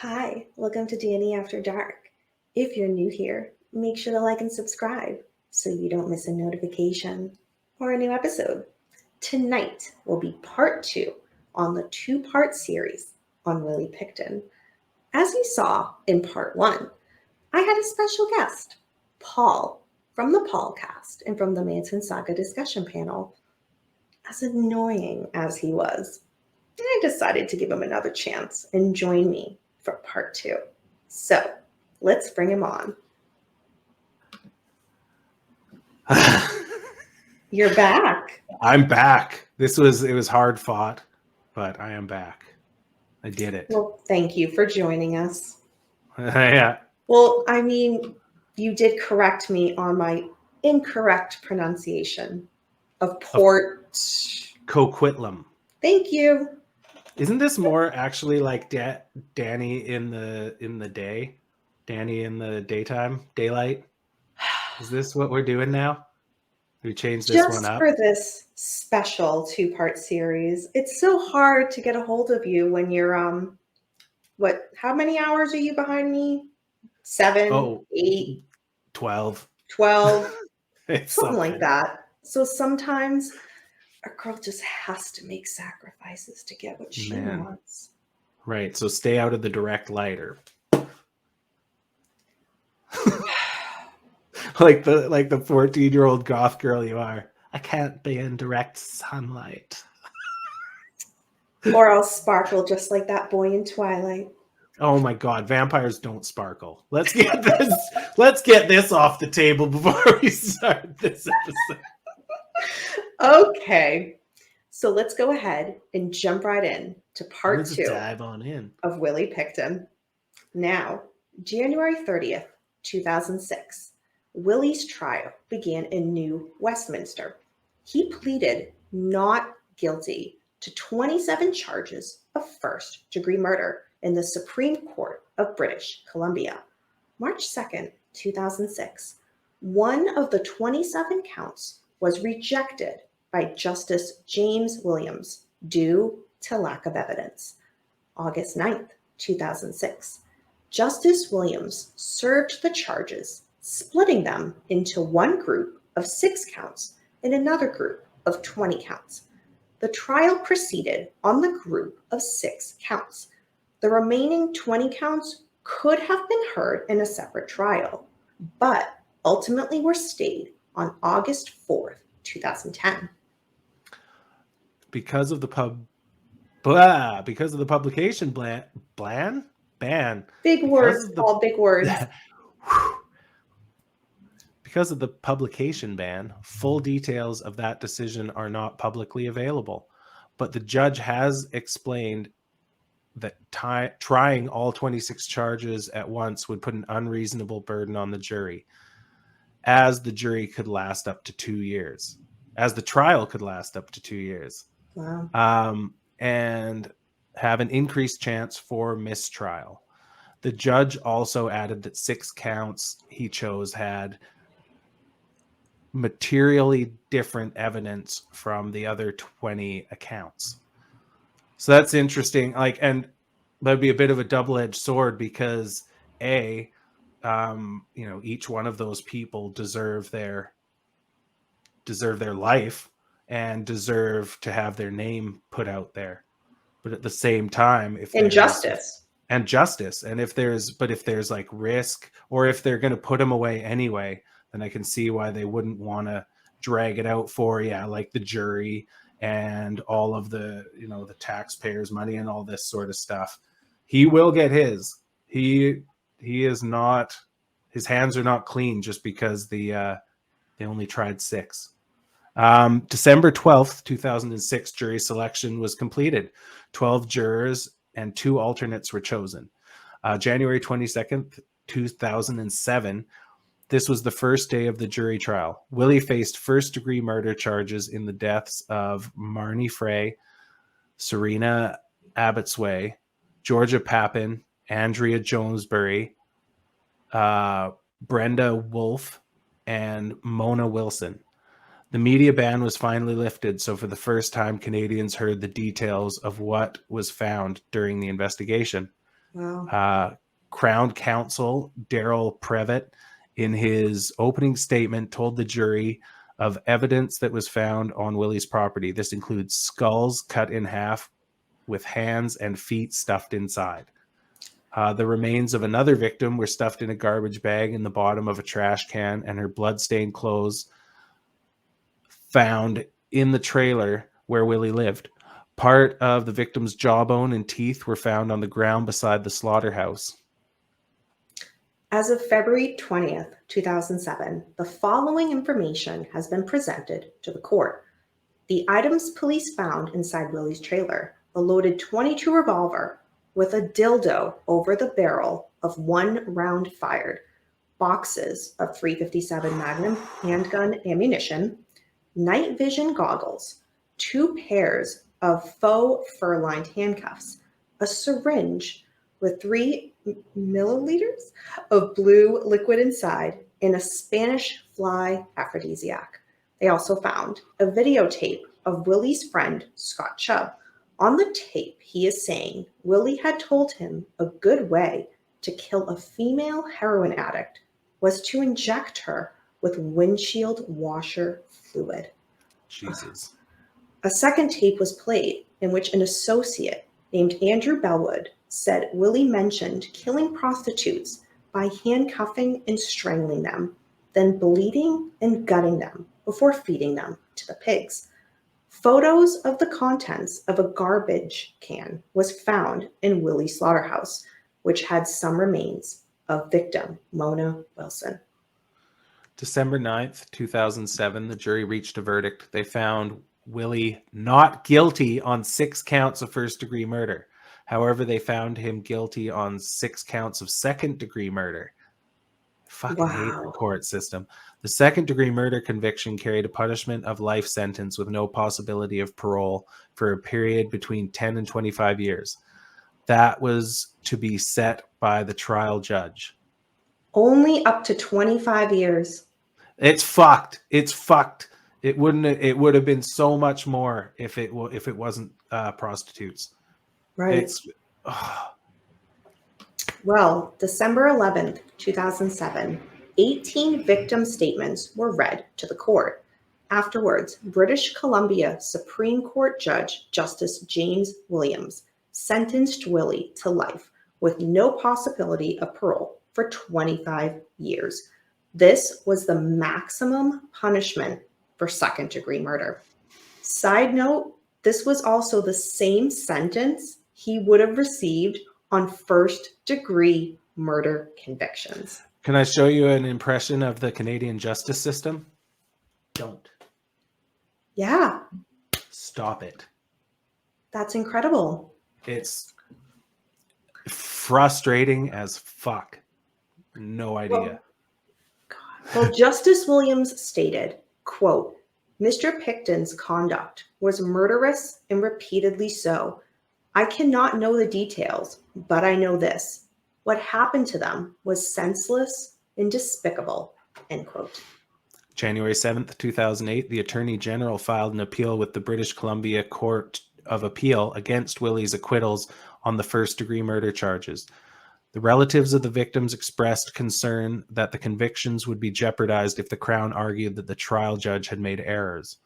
Hi, welcome to Danny After Dark. If you're new here, make sure to like and subscribe so you don't miss a notification or a new episode. Tonight will be part 2 on the two-part series on Willie Pickton. As you saw in part 1, I had a special guest, Paul, from the Paulcast and from the Manson Saga discussion panel. As annoying as he was, I decided to give him another chance and join me for part 2. So let's bring him on. You're back. I'm back. It was hard fought, but I am back. I did it. Well, thank you for joining us. Yeah. Well, I mean, you did correct me on my incorrect pronunciation of Port Coquitlam. Thank you. Isn't this more actually like Danny in the day? Danny in the daylight? Is this what we're doing now? We changed this one up? Just for this special two-part series. It's so hard to get a hold of you when you're how many hours are you behind me? 7, 8, 12. Something like that. So sometimes a girl just has to make sacrifices to get what she wants. Right. So stay out of the direct light, or like the 14-year-old goth girl you are. I can't be in direct sunlight. Or I'll sparkle just like that boy in Twilight. Oh my God, vampires don't sparkle. Let's get this off the table before we start this episode. Okay. So let's go ahead and jump right in to part 2 dive on in of Willie Pickton. Now, January 30th, 2006, Willie's trial began in New Westminster. He pleaded not guilty to 27 charges of first-degree murder in the Supreme Court of British Columbia. March 2nd, 2006, one of the 27 counts was rejected by Justice James Williams due to lack of evidence. August 9th, 2006, Justice Williams served the charges, splitting them into one group of 6 counts and another group of 20 counts. The trial proceeded on the group of 6 counts. The remaining 20 counts could have been heard in a separate trial, but ultimately were stayed on August 4th, 2010. Because of the publication ban. Big words, all big words. Because of the publication ban, full details of that decision are not publicly available. But the judge has explained that trying all 26 charges at once would put an unreasonable burden on the jury, as the jury could last up to 2 years, as the trial could last up to 2 years. Wow. And have an increased chance for mistrial. The judge also added that 6 counts he chose had materially different evidence from the other 20 accounts. So that's interesting. And that'd be a bit of a double-edged sword because each one of those people deserve their life and deserve to have their name put out there. But at the same time, if there's like risk, or if they're going to put them away anyway, then I can see why they wouldn't want to drag it out for like the jury and all of the the taxpayers' money and all this sort of stuff. He will get his. He is not. His hands are not clean just because they only tried 6. December 12th, 2006, jury selection was completed. 12 jurors and 2 alternates were chosen. January 22nd, 2007, this was the first day of the jury trial. Willie faced first-degree murder charges in the deaths of Marnie Frey, Serena Abbotsway, Georgia Papin, Andrea Jonesbury, Brenda Wolfe, and Mona Wilson. The media ban was finally lifted, so for the first time, Canadians heard the details of what was found during the investigation. Wow. Crown Counsel Daryl Previtt, in his opening statement, told the jury of evidence that was found on Willie's property. This includes skulls cut in half with hands and feet stuffed inside. The remains of another victim were stuffed in a garbage bag in the bottom of a trash can, and her blood-stained clothes found in the trailer where Willie lived. Part of the victim's jawbone and teeth were found on the ground beside the slaughterhouse. As of February 20th, 2007, the following information has been presented to the court. The items police found inside Willie's trailer: a loaded .22 revolver with a dildo over the barrel of one round fired, boxes of .357 Magnum handgun ammunition, night vision goggles, 2 pairs of faux fur-lined handcuffs, a syringe with 3 milliliters of blue liquid inside, and a Spanish fly aphrodisiac. They also found a videotape of Willie's friend, Scott Chubb. On the tape, he is saying Willie had told him a good way to kill a female heroin addict was to inject her with windshield washer fluid. Jesus. A second tape was played in which an associate named Andrew Bellwood said Willie mentioned killing prostitutes by handcuffing and strangling them, then bleeding and gutting them before feeding them to the pigs. Photos of the contents of a garbage can was found in Willie's slaughterhouse, which had some remains of victim Mona Wilson. December 9th, 2007, the jury reached a verdict. They found Willie not guilty on 6 counts of first-degree murder. However, they found him guilty on 6 counts of second-degree murder. Fucking hate the court system. The second-degree murder conviction carried a punishment of life sentence with no possibility of parole for a period between 10 and 25 years. That was to be set by the trial judge. Only up to 25 years. It's fucked. It's fucked. It would have been so much more if it wasn't prostitutes. Right. Well, December 11th, 2007, 18 victim statements were read to the court. Afterwards, British Columbia Supreme Court Judge Justice James Williams sentenced Willie to life with no possibility of parole for 25 years. This was the maximum punishment for second-degree murder. Side note, this was also the same sentence he would have received on first-degree murder convictions. Can I show you an impression of the Canadian justice system? Don't. Yeah. Stop it. That's incredible. It's frustrating as fuck. No idea. Well, Justice Williams stated, quote, Mr. Pickton's conduct was murderous and repeatedly so. I cannot know the details, but I know this. What happened to them was senseless and despicable, end quote. January 7th, 2008, the Attorney General filed an appeal with the British Columbia Court of Appeal against Willie's acquittals on the first-degree murder charges. The relatives of the victims expressed concern that the convictions would be jeopardized if the Crown argued that the trial judge had made errors.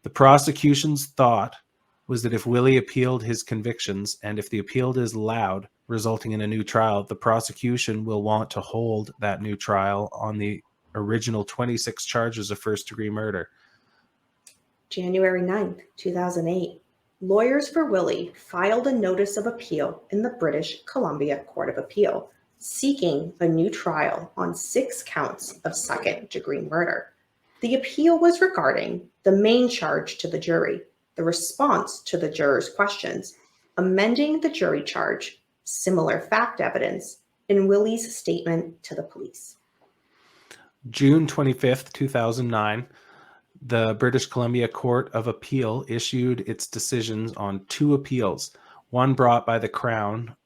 The prosecution's thought was that if Willie appealed his convictions, and if the appeal is allowed, resulting in a new trial, the prosecution will want to hold that new trial on the original 26 charges of first-degree murder. January 9th, 2008. Lawyers for Willie filed a notice of appeal in the British Columbia Court of Appeal, seeking a new trial on 6 counts of second-degree murder. The appeal was regarding the main charge to the jury, the response to the jurors' questions, amending the jury charge, similar fact evidence, and Willie's statement to the police. June 25th, 2009, the British Columbia Court of Appeal issued its decisions on 2 appeals, one brought by the Crown,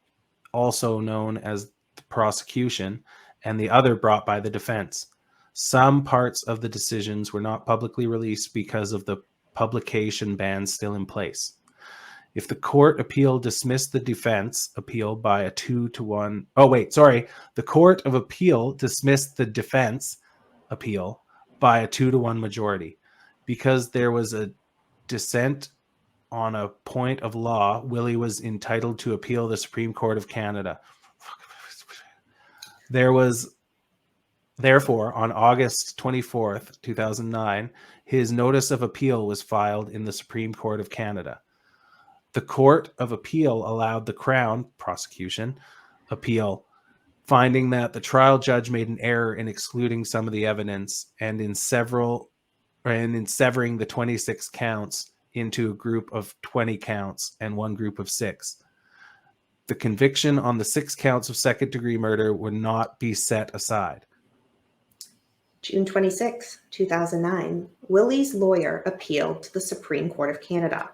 also known as the prosecution, and the other brought by the defense. Some parts of the decisions were not publicly released because of the publication ban still in place. If the court appeal dismissed the defense appeal by a 2-1. Oh, wait, sorry. The Court of Appeal dismissed the defense appeal by a 2-1 majority. Because there was a dissent on a point of law, Willie was entitled to appeal the Supreme Court of Canada. There was, therefore, on August 24th, 2009, his notice of appeal was filed in the Supreme Court of Canada. The Court of Appeal allowed the Crown prosecution appeal, finding that the trial judge made an error in excluding some of the evidence and in severing the 26 counts into a group of 20 counts and one group of 6. The conviction on the 6 counts of second-degree murder would not be set aside. June 26, 2009, Willie's lawyer appealed to the Supreme Court of Canada.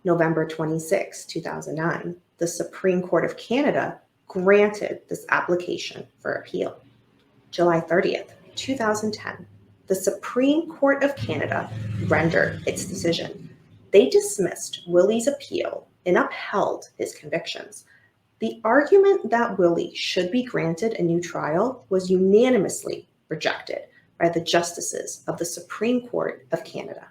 November 26, 2009, the Supreme Court of Canada granted this application for appeal. July 30th, 2010, the Supreme Court of Canada rendered its decision. They dismissed Willie's appeal and upheld his convictions. The argument that Willie should be granted a new trial was unanimously rejected by the justices of the Supreme Court of Canada.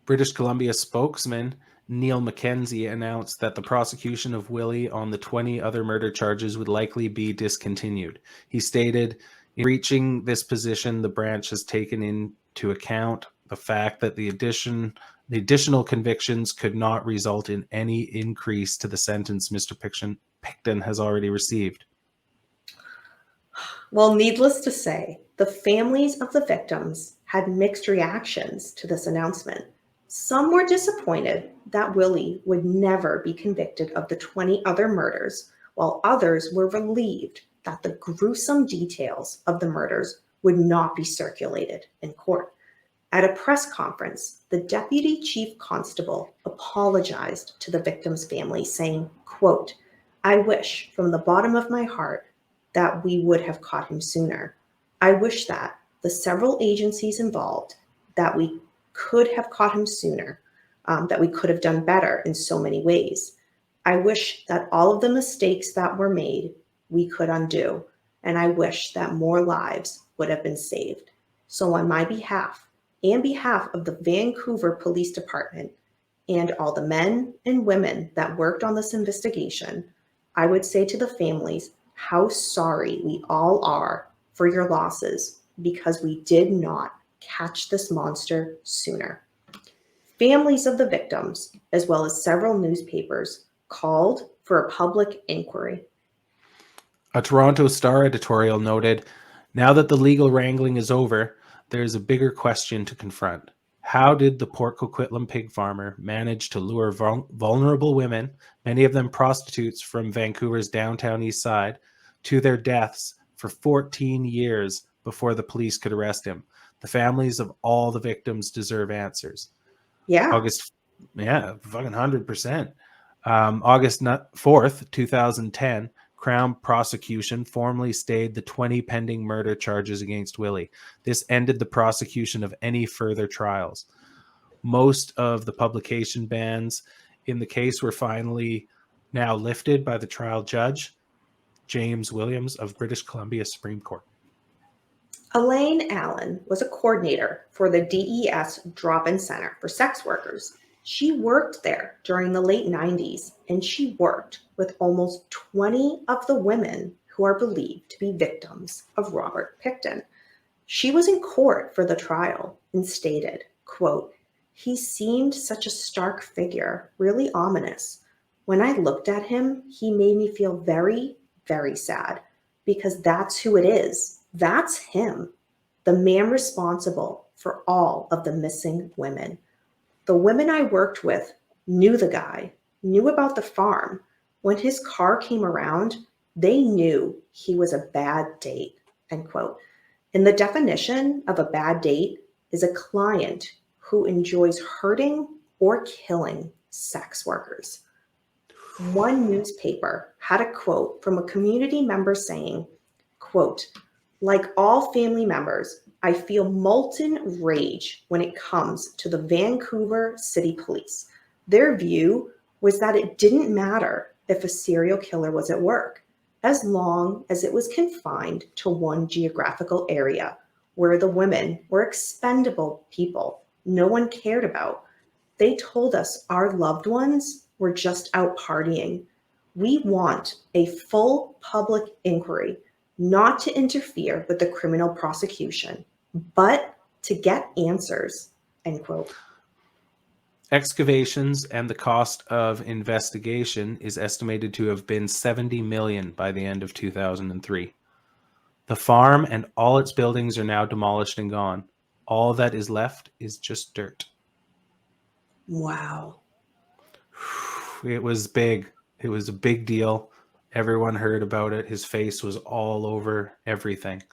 British Columbia spokesman Neil Mackenzie announced that the prosecution of Willie on the 20 other murder charges would likely be discontinued. He stated, in reaching this position, the branch has taken into account the fact that the additional convictions could not result in any increase to the sentence Mr. Pickton has already received. Well, needless to say, the families of the victims had mixed reactions to this announcement. Some were disappointed that Willie would never be convicted of the 20 other murders, while others were relieved that the gruesome details of the murders would not be circulated in court. At a press conference, the deputy chief constable apologized to the victims' family, saying, quote, "I wish from the bottom of my heart that we would have caught him sooner. I wish that the several agencies involved, that we could have caught him sooner, that we could have done better in so many ways. I wish that all of the mistakes that were made we could undo, and I wish that more lives would have been saved. So on my behalf and behalf of the Vancouver Police Department and all the men and women that worked on this investigation, I would say to the families how sorry we all are for your losses because we did not catch this monster sooner." Families of the victims, as well as several newspapers, called for a public inquiry. A Toronto Star editorial noted, "Now that the legal wrangling is over, there is a bigger question to confront. How did the Port Coquitlam pig farmer manage to lure vulnerable women, many of them prostitutes from Vancouver's downtown east side, to their deaths for 14 years before the police could arrest him? The families of all the victims deserve answers." Yeah. Fucking 100%. August 4th, 2010, Crown prosecution formally stayed the 20 pending murder charges against Willie. This ended the prosecution of any further trials. Most of the publication bans in the case were finally now lifted by the trial judge, James Williams of British Columbia Supreme Court. Elaine Allen was a coordinator for the DES Drop-In Center for Sex Workers. She worked there during the late 90s, and she worked with almost 20 of the women who are believed to be victims of Robert Pickton. She was in court for the trial and stated, quote, "He seemed such a stark figure, really ominous. When I looked at him, he made me feel very, very sad, because that's who it is. That's him, the man responsible for all of the missing women. The women I worked with knew the guy, knew about the farm. When his car came around, they knew he was a bad date," end quote. And the definition of a bad date is a client who enjoys hurting or killing sex workers. One newspaper had a quote from a community member saying, quote, "Like all family members, I feel molten rage when it comes to the Vancouver City Police. Their view was that it didn't matter if a serial killer was at work, as long as it was confined to one geographical area where the women were expendable people no one cared about. They told us our loved ones were just out partying. We want a full public inquiry, not to interfere with the criminal prosecution, but to get answers, end quote. Excavations and the cost of investigation is estimated to have been $70 million by the end of 2003. The farm and all its buildings are now demolished and gone. All that is left is just dirt. Wow. It was big. It was a big deal. Everyone heard about it. His face was all over everything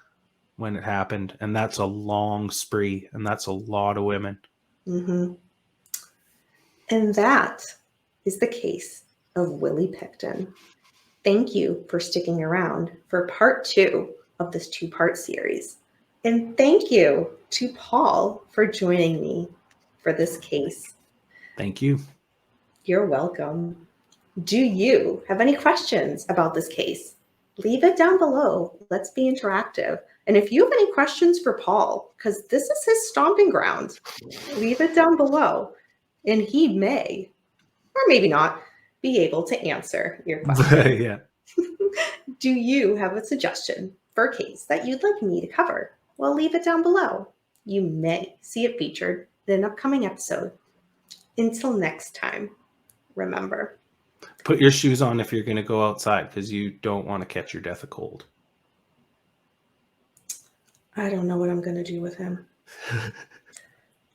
when it happened. And that's a long spree. And that's a lot of women. Mm-hmm. And that is the case of Willie Pickton. Thank you for sticking around for part 2 of this 2-part series. And thank you to Paul for joining me for this case. Thank you. You're welcome. Do you have any questions about this case? Leave it down below. Let's be interactive. And if you have any questions for Paul, because this is his stomping ground, leave it down below. And he may, or maybe not, be able to answer your question. Yeah. Do you have a suggestion for a case that you'd like me to cover? Well, leave it down below. You may see it featured in an upcoming episode. Until next time, remember. Put your shoes on if you're going to go outside because you don't want to catch your death of cold. I don't know what I'm going to do with him.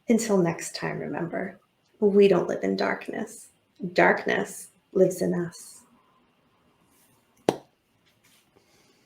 Until next time, remember, we don't live in darkness. Darkness lives in us.